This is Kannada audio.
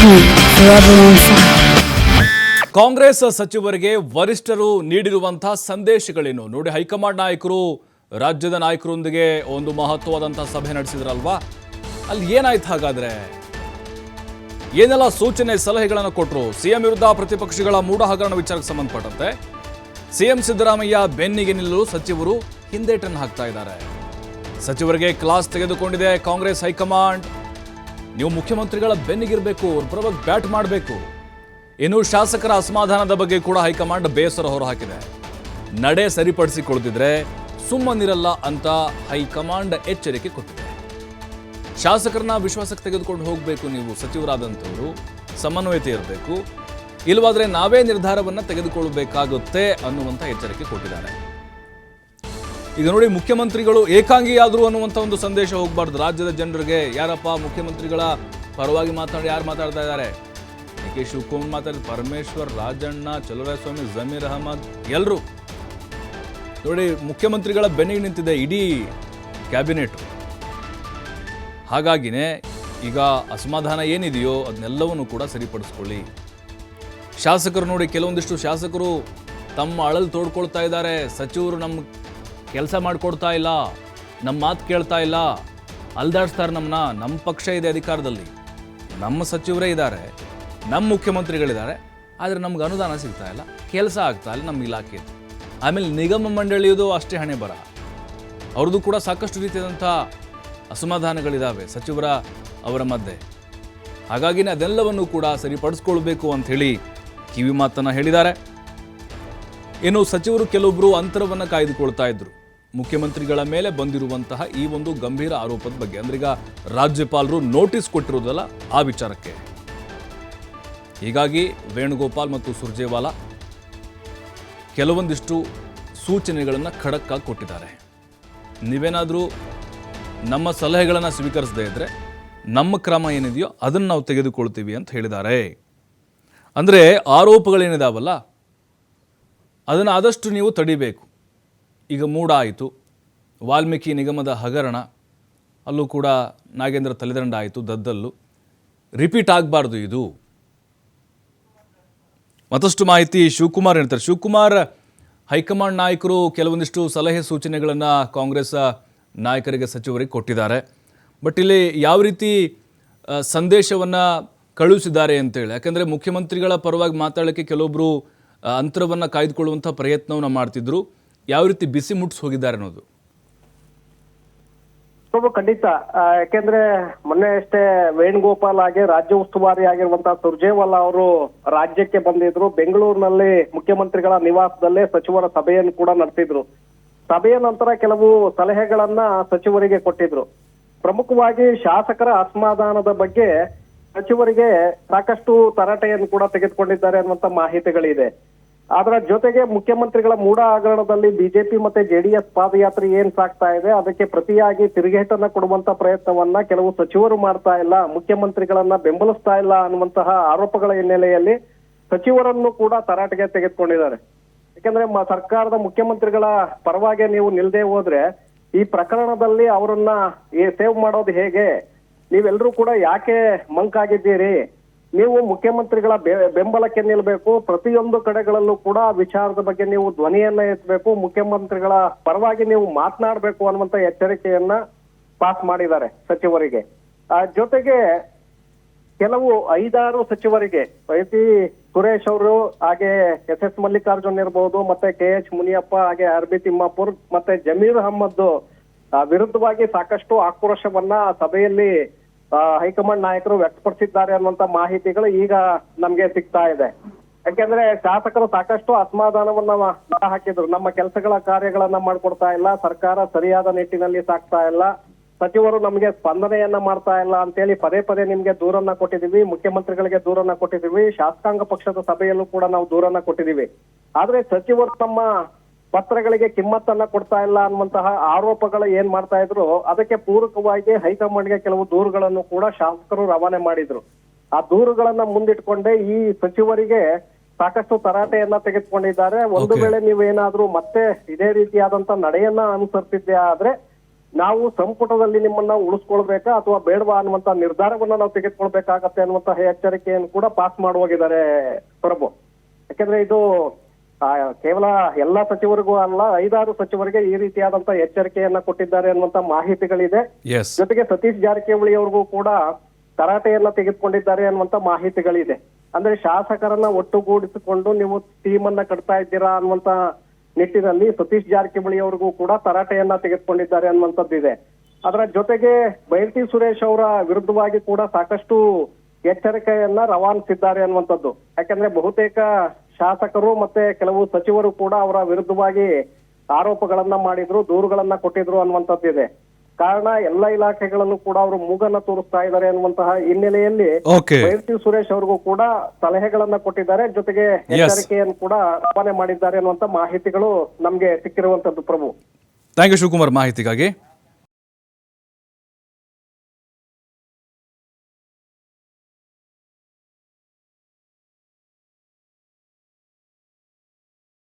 heat, forever on fire. Congress ಸಚಿವರಿಗೆ ವರಿಷ್ಠರು ನೀಡಿರುವಂತಹ ಸಂದೇಶಗಳೇನು ನೋಡಿ. ಹೈಕಮಾಂಡ್ ನಾಯಕರು ರಾಜ್ಯದ ನಾಯಕರೊಂದಿಗೆ ಒಂದು ಮಹತ್ವವಾದಂತಹ ಸಭೆ ನಡೆಸಿದ್ರಲ್ವಾ, ಅಲ್ಲಿ ಏನಾಯ್ತು ಹಾಗಾದ್ರೆ? ಏನೆಲ್ಲ ಸೂಚನೆ ಸಲಹೆಗಳನ್ನು ಕೊಟ್ಟರು? ಸಿಎಂ ವಿರುದ್ಧ ಪ್ರತಿಪಕ್ಷಗಳ ಮೂಢ ಹಗರಣ ವಿಚಾರಕ್ಕೆ ಸಂಬಂಧಪಟ್ಟಂತೆ ಸಿಎಂ ಸಿದ್ದರಾಮಯ್ಯ ಬೆನ್ನಿಗೆ ನಿಲ್ಲಲು ಸಚಿವರು ಹಿಂದೇಟನ್ನು ಹಾಕ್ತಾ ಇದ್ದಾರೆ. ಸಚಿವರಿಗೆ ಕ್ಲಾಸ್ ತೆಗೆದುಕೊಂಡಿದೆ ಕಾಂಗ್ರೆಸ್ ಹೈಕಮಾಂಡ್. ನೀವು ಮುಖ್ಯಮಂತ್ರಿಗಳ ಬೆನ್ನಿಗಿರಬೇಕು, ಅವ್ರ ಪರವಾಗಿ ಬ್ಯಾಟ್ ಮಾಡಬೇಕು. ಇನ್ನು ಶಾಸಕರ ಅಸಮಾಧಾನದ ಬಗ್ಗೆ ಕೂಡ ಹೈಕಮಾಂಡ್ ಬೇಸರ ಹೊರಹಾಕಿದೆ. ನಡೆ ಸರಿಪಡಿಸಿಕೊಳ್ಳದಿದ್ರೆ ಸುಮ್ಮನಿರಲ್ಲ ಅಂತ ಹೈಕಮಾಂಡ್ ಎಚ್ಚರಿಕೆ ಕೊಟ್ಟಿದೆ. ಶಾಸಕರನ್ನ ವಿಶ್ವಾಸಕ್ಕೆ ತೆಗೆದುಕೊಂಡು ಹೋಗಬೇಕು, ನೀವು ಸಚಿವರಾದಂಥವರು ಸಮನ್ವಯತೆ ಇರಬೇಕು, ಇಲ್ಲವಾದ್ರೆ ನಾವೇ ನಿರ್ಧಾರವನ್ನು ತೆಗೆದುಕೊಳ್ಳಬೇಕಾಗುತ್ತೆ ಅನ್ನುವಂಥ ಎಚ್ಚರಿಕೆ ಕೊಟ್ಟಿದ್ದಾರೆ. ಈಗ ನೋಡಿ, ಮುಖ್ಯಮಂತ್ರಿಗಳು ಏಕಾಂಗಿಯಾದ್ರು ಅನ್ನುವಂಥ ಒಂದು ಸಂದೇಶ ಹೋಗಬಾರ್ದು ರಾಜ್ಯದ ಜನರಿಗೆ. ಯಾರಪ್ಪ ಮುಖ್ಯಮಂತ್ರಿಗಳ ಪರವಾಗಿ ಯಾರು ಮಾತಾಡ್ತಾ ಇದ್ದಾರೆ? ಕೆ ಶಿವಕುಮಾರ್ ಮಾತಾಡಿದ, ಪರಮೇಶ್ವರ್, ರಾಜಣ್ಣ, ಚಲುವರಾಯಸ್ವಾಮಿ, ಜಮೀರ್ ಅಹಮದ್ ಎಲ್ಲರೂ ನೋಡಿ ಮುಖ್ಯಮಂತ್ರಿಗಳ ಬೆನ್ನಿಗೆ ನಿಂತಿದೆ ಇಡೀ ಕ್ಯಾಬಿನೆಟ್. ಹಾಗಾಗಿನೇ ಈಗ ಅಸಮಾಧಾನ ಏನಿದೆಯೋ ಅದನ್ನೆಲ್ಲವನ್ನು ಕೂಡ ಸರಿಪಡಿಸ್ಕೊಳ್ಳಿ. ಶಾಸಕರು ನೋಡಿ, ಕೆಲವೊಂದಿಷ್ಟು ಶಾಸಕರು ತಮ್ಮ ಅಳಲು ತೋಡ್ಕೊಳ್ತಾ ಇದ್ದಾರೆ. ಸಚಿವರು ನಮ್ಮ ಕೆಲಸ ಮಾಡಿಕೊಡ್ತಾ ಇಲ್ಲ, ನಮ್ಮ ಮಾತು ಕೇಳ್ತಾ ಇಲ್ಲ, ಅಲ್ದಾಡಿಸ್ತಾರೆ ನಮ್ಮನ್ನ. ನಮ್ಮ ಪಕ್ಷ ಇದೆ ಅಧಿಕಾರದಲ್ಲಿ, ನಮ್ಮ ಸಚಿವರೇ ಇದ್ದಾರೆ, ನಮ್ಮ ಮುಖ್ಯಮಂತ್ರಿಗಳಿದ್ದಾರೆ, ಆದರೆ ನಮ್ಗೆ ಅನುದಾನ ಸಿಗ್ತಾ ಇಲ್ಲ, ಕೆಲಸ ಆಗ್ತಾ ಇಲ್ಲ ನಮ್ಮ ಇಲಾಖೆ. ಆಮೇಲೆ ನಿಗಮ ಮಂಡಳಿಯದು ಅಷ್ಟೇ ಹಣೆ ಬರ. ಅವ್ರದ್ದು ಕೂಡ ಸಾಕಷ್ಟು ರೀತಿಯಾದಂಥ ಅಸಮಾಧಾನಗಳಿದ್ದಾವೆ ಅವರ ಮಧ್ಯೆ. ಹಾಗಾಗಿನೇ ಅದೆಲ್ಲವನ್ನು ಕೂಡ ಸರಿಪಡಿಸ್ಕೊಳ್ಬೇಕು ಅಂಥೇಳಿ ಕಿವಿ ಮಾತನ್ನು ಹೇಳಿದ್ದಾರೆ. ಇನ್ನು ಸಚಿವರು ಕೆಲವೊಬ್ಬರು ಅಂತರವನ್ನು ಕಾಯ್ದುಕೊಳ್ತಾ ಇದ್ರು ಮುಖ್ಯಮಂತ್ರಿಗಳ ಮೇಲೆ ಬಂದಿರುವಂತಹ ಈ ಒಂದು ಗಂಭೀರ ಆರೋಪದ ಬಗ್ಗೆ. ಅಂದ್ರೆ ಈಗ ರಾಜ್ಯಪಾಲರು ನೋಟಿಸ್ ಕೊಟ್ಟಿರೋದಲ್ಲ ಆ ವಿಚಾರಕ್ಕೆ. ಹೀಗಾಗಿ ವೇಣುಗೋಪಾಲ್ ಮತ್ತು ಸುರ್ಜೇವಾಲಾ ಕೆಲವೊಂದಿಷ್ಟು ಸೂಚನೆಗಳನ್ನು ಖಡಕ್ಕಾಗಿ ಕೊಟ್ಟಿದ್ದಾರೆ. ನೀವೇನಾದರೂ ನಮ್ಮ ಸಲಹೆಗಳನ್ನು ಸ್ವೀಕರಿಸದೇ ಇದ್ದರೆ ನಮ್ಮ ಕ್ರಮ ಏನಿದೆಯೋ ಅದನ್ನು ನಾವು ತೆಗೆದುಕೊಳ್ತೀವಿ ಅಂತ ಹೇಳಿದ್ದಾರೆ. ಅಂದರೆ ಆರೋಪಗಳೇನಿದಾವಲ್ಲ ಅದನ್ನು ಆದಷ್ಟು ನೀವು ತಡಿಬೇಕು. ಈಗ ಮೂಡ ಆಯಿತು, ವಾಲ್ಮೀಕಿ ನಿಗಮದ ಹಗರಣ, ಅಲ್ಲೂ ಕೂಡ ನಾಗೇಂದ್ರ ತಲೆದಂಡ ಆಯಿತು, ದದ್ದಲ್ಲು ರಿಪೀಟ್ ಆಗಬಾರ್ದು ಇದು. ಮತ್ತಷ್ಟು ಮಾಹಿತಿ ಶಿವಕುಮಾರ್ ಹೇಳ್ತಾರೆ. ಶಿವಕುಮಾರ್, ಹೈಕಮಾಂಡ್ ನಾಯಕರು ಕೆಲವೊಂದಿಷ್ಟು ಸಲಹೆ ಸೂಚನೆಗಳನ್ನು ಕಾಂಗ್ರೆಸ್ ನಾಯಕರಿಗೆ ಸಚಿವರಿಗೆ ಕೊಟ್ಟಿದ್ದಾರೆ. ಬಟ್ ಇಲ್ಲಿ ಯಾವ ರೀತಿ ಸಂದೇಶವನ್ನು ಕಳುಹಿಸಿದ್ದಾರೆ ಅಂತೇಳಿ, ಯಾಕಂದರೆ ಮುಖ್ಯಮಂತ್ರಿಗಳ ಪರವಾಗಿ ಮಾತಾಡೋಕ್ಕೆ ಕೆಲವೊಬ್ಬರು ಅಂತರವನ್ನು ಕಾಯ್ದುಕೊಳ್ಳುವಂಥ ಪ್ರಯತ್ನವನ್ನು ಮಾಡ್ತಿದ್ರು. ಯಾವ ರೀತಿ ಬಿಸಿ ಮುಟ್ಟಿಸಿ ಹೋಗಿದ್ದಾರೆ ಅನ್ನೋದು ಖಂಡಿತ. ಯಾಕೆಂದ್ರೆ ಮೊನ್ನೆ ಅಷ್ಟೇ ವೇಣುಗೋಪಾಲ್ ಆಗಿ ರಾಜ್ಯ ಉಸ್ತುವಾರಿ ಆಗಿರುವಂತಹ ಸುರ್ಜೇವಾಲಾ ಅವರು ರಾಜ್ಯಕ್ಕೆ ಬಂದಿದ್ರು. ಬೆಂಗಳೂರಿನಲ್ಲಿ ಮುಖ್ಯಮಂತ್ರಿಗಳ ನಿವಾಸದಲ್ಲೇ ಸಚಿವರ ಸಭೆಯನ್ನು ಕೂಡ ನಡೆಸಿದ್ರು. ಸಭೆಯ ನಂತರ ಕೆಲವು ಸಲಹೆಗಳನ್ನ ಸಚಿವರಿಗೆ ಕೊಟ್ಟಿದ್ರು. ಪ್ರಮುಖವಾಗಿ ಶಾಸಕರ ಅಸಮಾಧಾನದ ಬಗ್ಗೆ ಸಚಿವರಿಗೆ ಸಾಕಷ್ಟು ತರಾಟೆಯನ್ನು ಕೂಡ ತೆಗೆದುಕೊಂಡಿದ್ದಾರೆ ಅನ್ನುವಂತ ಮಾಹಿತಿಗಳಿದೆ. ಅದರ ಜೊತೆಗೆ ಮುಖ್ಯಮಂತ್ರಿಗಳ ಮೂಢ ಹಗರಣದಲ್ಲಿ ಬಿಜೆಪಿ ಮತ್ತೆ ಜೆಡಿಎಸ್ ಪಾದಯಾತ್ರೆ ಏನ್ ಸಾಗ್ತಾ ಇದೆ ಅದಕ್ಕೆ ಪ್ರತಿಯಾಗಿ ತಿರುಗೇಟನ್ನ ಕೊಡುವಂತ ಪ್ರಯತ್ನವನ್ನ ಕೆಲವು ಸಚಿವರು ಮಾಡ್ತಾ ಇಲ್ಲ, ಮುಖ್ಯಮಂತ್ರಿಗಳನ್ನ ಬೆಂಬಲಿಸ್ತಾ ಇಲ್ಲ ಅನ್ನುವಂತಹ ಆರೋಪಗಳ ಹಿನ್ನೆಲೆಯಲ್ಲಿ ಸಚಿವರನ್ನು ಕೂಡ ತರಾಟೆಗೆ ತೆಗೆದುಕೊಂಡಿದ್ದಾರೆ. ಯಾಕಂದ್ರೆ ಸರ್ಕಾರದ ಮುಖ್ಯಮಂತ್ರಿಗಳ ಪರವಾಗಿ ನೀವು ನಿಲ್ದೇ ಹೋದ್ರೆ ಈ ಪ್ರಕರಣದಲ್ಲಿ ಅವರನ್ನ ಸೇವ್ ಮಾಡೋದು ಹೇಗೆ? ನೀವೆಲ್ಲರೂ ಕೂಡ ಯಾಕೆ ಮಂಕಾಗಿದ್ದೀರಿ? ನೀವು ಮುಖ್ಯಮಂತ್ರಿಗಳ ಬೆಂಬಲಕ್ಕೆ ನಿಲ್ಬೇಕು. ಪ್ರತಿಯೊಂದು ಕಡೆಗಳಲ್ಲೂ ಕೂಡ ವಿಚಾರದ ಬಗ್ಗೆ ನೀವು ಧ್ವನಿಯನ್ನ ಎತ್ತಬೇಕು, ಮುಖ್ಯಮಂತ್ರಿಗಳ ಪರವಾಗಿ ನೀವು ಮಾತನಾಡಬೇಕು ಅನ್ನುವಂತ ಎಚ್ಚರಿಕೆಯನ್ನ ಪಾಸ್ ಮಾಡಿದ್ದಾರೆ ಸಚಿವರಿಗೆ. ಜೊತೆಗೆ ಕೆಲವು 5-6 ಸಚಿವರಿಗೆ ವೈಸಿ ಸುರೇಶ್ ಅವರು, ಹಾಗೆ ಎಸ್ ಮಲ್ಲಿಕಾರ್ಜುನ್ ಇರಬಹುದು, ಮತ್ತೆ KH ಮುನಿಯಪ್ಪ, ಹಾಗೆ RB ತಿಮ್ಮಾಪುರ್ ಮತ್ತೆ ಜಮೀರ್ ಅಹಮದ್ ವಿರುದ್ಧವಾಗಿ ಸಾಕಷ್ಟು ಆಕ್ರೋಶವನ್ನ ಸಭೆಯಲ್ಲಿ ಹೈಕಮಾಂಡ್ ನಾಯಕರು ವ್ಯಕ್ತಪಡಿಸಿದ್ದಾರೆ ಅನ್ನುವಂತ ಮಾಹಿತಿಗಳು ಈಗ ನಮ್ಗೆ ಸಿಗ್ತಾ ಇದೆ. ಯಾಕೆಂದ್ರೆ ಶಾಸಕರು ಸಾಕಷ್ಟು ಅಸಮಾಧಾನವನ್ನ ಹಾಕಿದ್ರು. ನಮ್ಮ ಕೆಲಸಗಳ ಕಾರ್ಯಗಳನ್ನ ಮಾಡ್ಕೊಡ್ತಾ ಇಲ್ಲ, ಸರ್ಕಾರ ಸರಿಯಾದ ನಿಟ್ಟಿನಲ್ಲಿ ಸಾಕ್ತಾ ಇಲ್ಲ, ಸಚಿವರು ನಮ್ಗೆ ಸ್ಪಂದನೆಯನ್ನ ಮಾಡ್ತಾ ಇಲ್ಲ ಅಂತೇಳಿ ಪದೇ ಪದೇ ನಿಮ್ಗೆ ದೂರನ್ನ ಕೊಟ್ಟಿದೀವಿ, ಮುಖ್ಯಮಂತ್ರಿಗಳಿಗೆ ದೂರನ್ನ ಕೊಟ್ಟಿದೀವಿ, ಶಾಸಕಾಂಗ ಪಕ್ಷದ ಸಭೆಯಲ್ಲೂ ಕೂಡ ನಾವು ದೂರನ್ನ ಕೊಟ್ಟಿದೀವಿ. ಆದ್ರೆ ಸಚಿವರು ನಮ್ಮ ಪತ್ರಗಳಿಗೆ ಕಿಮ್ಮತ್ತನ್ನ ಕೊಡ್ತಾ ಇಲ್ಲ ಅನ್ನುವಂತಹ ಆರೋಪಗಳು ಏನ್ ಮಾಡ್ತಾ ಇದ್ರು ಅದಕ್ಕೆ ಪೂರಕವಾಗಿ ಹೈಕಮಾಂಡ್ಗೆ ಕೆಲವು ದೂರುಗಳನ್ನು ಕೂಡ ಶಾಸಕರು ರವಾನೆ ಮಾಡಿದ್ರು. ಆ ದೂರುಗಳನ್ನ ಮುಂದಿಟ್ಕೊಂಡೆ ಈ ಸಚಿವರಿಗೆ ಸಾಕಷ್ಟು ತರಾಟೆಯನ್ನ ತೆಗೆದುಕೊಂಡಿದ್ದಾರೆ. ಒಂದು ವೇಳೆ ನೀವೇನಾದ್ರೂ ಮತ್ತೆ ಇದೇ ರೀತಿಯಾದಂತ ನಡೆಯನ್ನ ಅನುಸರಿಸಿದ್ದೆ ಆದ್ರೆ ನಾವು ಸಂಪುಟದಲ್ಲಿ ನಿಮ್ಮನ್ನ ಉಳಿಸ್ಕೊಳ್ಬೇಕಾ ಅಥವಾ ಬೇಡವಾ ಅನ್ನುವಂತ ನಿರ್ಧಾರವನ್ನ ನಾವು ತೆಗೆದುಕೊಳ್ಬೇಕಾಗತ್ತೆ ಅನ್ನುವಂತಹ ಎಚ್ಚರಿಕೆಯನ್ನು ಕೂಡ ಪಾಸ್ ಮಾಡುವಾಗಿದ್ದಾರೆ ಪ್ರಭು. ಯಾಕಂದ್ರೆ ಇದು ಕೇವಲ ಎಲ್ಲಾ ಸಚಿವರಿಗೂ ಅಲ್ಲ, 5-6 ಸಚಿವರಿಗೆ ಈ ರೀತಿಯಾದಂತ ಎಚ್ಚರಿಕೆಯನ್ನ ಕೊಟ್ಟಿದ್ದಾರೆ ಅನ್ನುವಂತ ಮಾಹಿತಿಗಳಿದೆ. ಎಸ್ ಜೊತೆಗೆ ಸತೀಶ್ ಜಾರಕಿಹೊಳಿ ಅವ್ರಿಗೂ ಕೂಡ ತರಾಟೆಯನ್ನ ತೆಗೆದುಕೊಂಡಿದ್ದಾರೆ ಅನ್ನುವಂತ ಮಾಹಿತಿಗಳಿದೆ. ಅಂದ್ರೆ ಶಾಸಕರನ್ನ ಒಟ್ಟುಗೂಡಿಸಿಕೊಂಡು ನೀವು ಟೀಮ್ ಅನ್ನ ಕಟ್ತಾ ಇದ್ದೀರಾ ಅನ್ನುವಂತ ನಿಟ್ಟಿನಲ್ಲಿ ಸತೀಶ್ ಜಾರಕಿಹೊಳಿ ಅವ್ರಿಗೂ ಕೂಡ ತರಾಟೆಯನ್ನ ತೆಗೆದುಕೊಂಡಿದ್ದಾರೆ ಅನ್ನುವಂಥದ್ದಿದೆ. ಅದರ ಜೊತೆಗೆ ಬೈರತಿ ಸುರೇಶ್ ಅವರ ವಿರುದ್ಧವಾಗಿ ಕೂಡ ಸಾಕಷ್ಟು ಎಚ್ಚರಿಕೆಯನ್ನ ರವಾನಿಸಿದ್ದಾರೆ ಅನ್ನುವಂಥದ್ದು. ಯಾಕಂದ್ರೆ ಬಹುತೇಕ ಶಾಸಕರು ಮತ್ತೆ ಕೆಲವು ಸಚಿವರು ಕೂಡ ಅವರ ವಿರುದ್ಧವಾಗಿ ಆರೋಪಗಳನ್ನ ಮಾಡಿದ್ರು, ದೂರುಗಳನ್ನ ಕೊಟ್ಟಿದ್ರು ಅನ್ನುವಂಥದ್ದಿದೆ. ಕಾರಣ ಎಲ್ಲ ಇಲಾಖೆಗಳಲ್ಲೂ ಕೂಡ ಅವರು ಮೂಗನ್ನ ತೋರಿಸ್ತಾ ಇದ್ದಾರೆ ಅನ್ನುವಂತಹ ಹಿನ್ನೆಲೆಯಲ್ಲಿ ಬೈರತಿ ಸುರೇಶ್ ಅವ್ರಿಗೂ ಕೂಡ ಸಲಹೆಗಳನ್ನ ಕೊಟ್ಟಿದ್ದಾರೆ, ಜೊತೆಗೆ ಎಚ್ಚರಿಕೆಯನ್ನು ಕೂಡ ರವಾನೆ ಮಾಡಿದ್ದಾರೆ ಅನ್ನುವಂತ ಮಾಹಿತಿಗಳು ನಮ್ಗೆ ಸಿಕ್ಕಿರುವಂತದ್ದು ಪ್ರಭು. ಥ್ಯಾಂಕ್ ಯು ಶಿವಕುಮಾರ್ ಮಾಹಿತಿಗಾಗಿ.